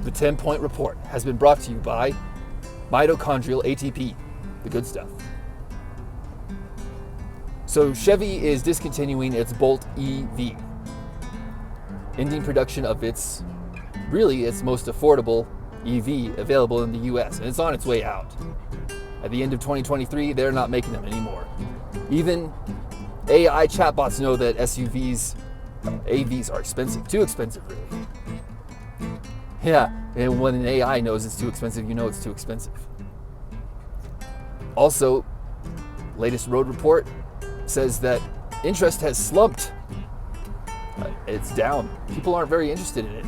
The 10-point report has been brought to you by mitochondrial ATP, the good stuff. So Chevy is discontinuing its Bolt EV, ending production of its most affordable EV available in the US, and it's on its way out. At the end of 2023, they're not making them anymore. Even AI chatbots know that AVs are expensive, too expensive really. Yeah, and when an AI knows it's too expensive, you know it's too expensive. Also, latest road report says that interest has slumped. It's down. People aren't very interested in it.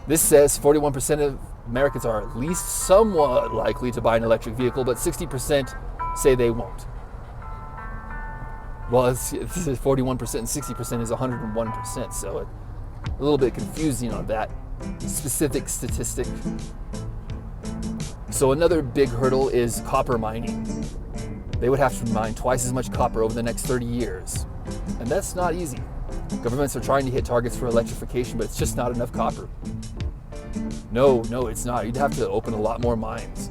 This says 41% of Americans are at least somewhat likely to buy an electric vehicle, but 60% say they won't. Well, this is 41% and 60% is 101%, so a little bit confusing on that specific statistic. So another big hurdle is copper mining. They would have to mine twice as much copper over the next 30 years, and that's not easy. Governments are trying to hit targets for electrification, but it's just not enough copper. No, it's not. You'd have to open a lot more mines,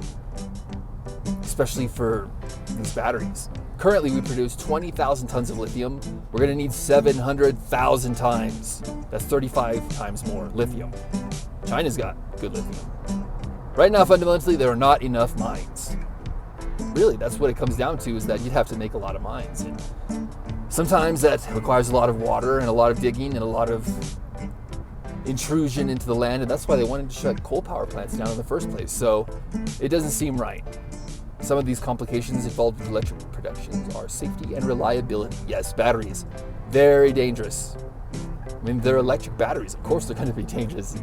especially for these batteries. Currently, we produce 20,000 tons of lithium. We're going to need 700,000 times. That's 35 times more lithium. China's got good lithium. Right now, fundamentally, there are not enough mines. Really, that's what it comes down to, is that you'd have to make a lot of mines. And sometimes that requires a lot of water and a lot of digging and a lot of intrusion into the land, and that's why they wanted to shut coal power plants down in the first place. So it doesn't seem right. Some of these complications involved with electric production are safety and reliability. Yes, batteries, very dangerous. I mean, they're electric batteries. Of course they're going to be dangerous.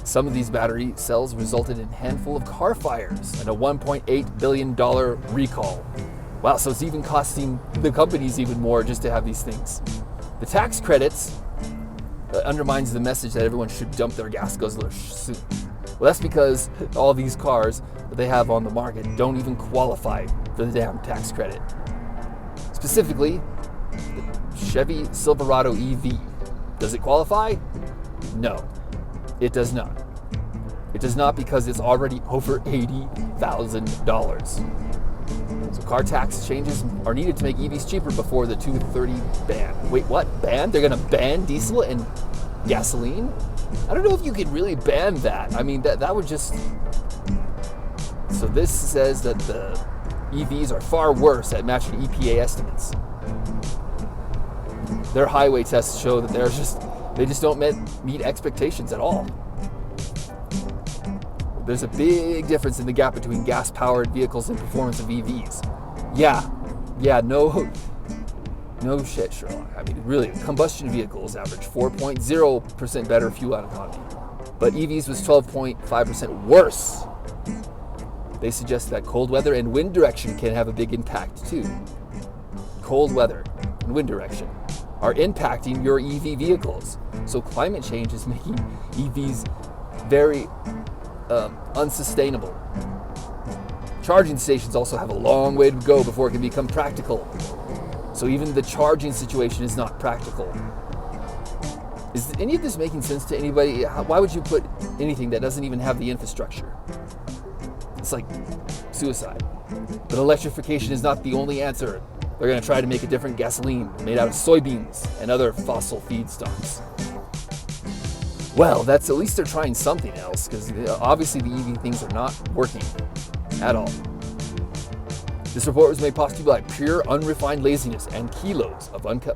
Some of these battery cells resulted in a handful of car fires and a $1.8 billion recall. Wow, so it's even costing the companies even more just to have these things. The tax credits undermines the message that everyone should dump their gas guzzlers soon. Well, that's because all these cars that they have on the market don't even qualify for the damn tax credit. Specifically, the Chevy Silverado EV. Does it qualify? No, it does not. It does not because it's already over $80,000. So car tax changes are needed to make EVs cheaper before the 2030 ban. Wait, what? Ban? They're going to ban diesel and gasoline? I don't know if you could really ban that. I mean, that would just... So this says that the EVs are far worse at matching EPA estimates. Their highway tests show that they just don't meet expectations at all. There's a big difference in the gap between gas-powered vehicles and performance of EVs. Yeah, no shit, Sherlock. I mean, really, combustion vehicles average 4.0% better fuel economy, but EVs was 12.5% worse. They suggest that cold weather and wind direction can have a big impact too. Cold weather and wind direction are impacting your EV vehicles. So climate change is making EVs very unsustainable. Charging stations also have a long way to go before it can become practical. So even the charging situation is not practical. Is any of this making sense to anybody? Why would you put anything that doesn't even have the infrastructure? It's like suicide. But electrification is not the only answer. They're going to try to make a different gasoline made out of soybeans and other fossil feedstocks. Well, that's at least they're trying something else, because obviously the EV things are not working at all. This report was made possible by pure unrefined laziness and kilos of uncut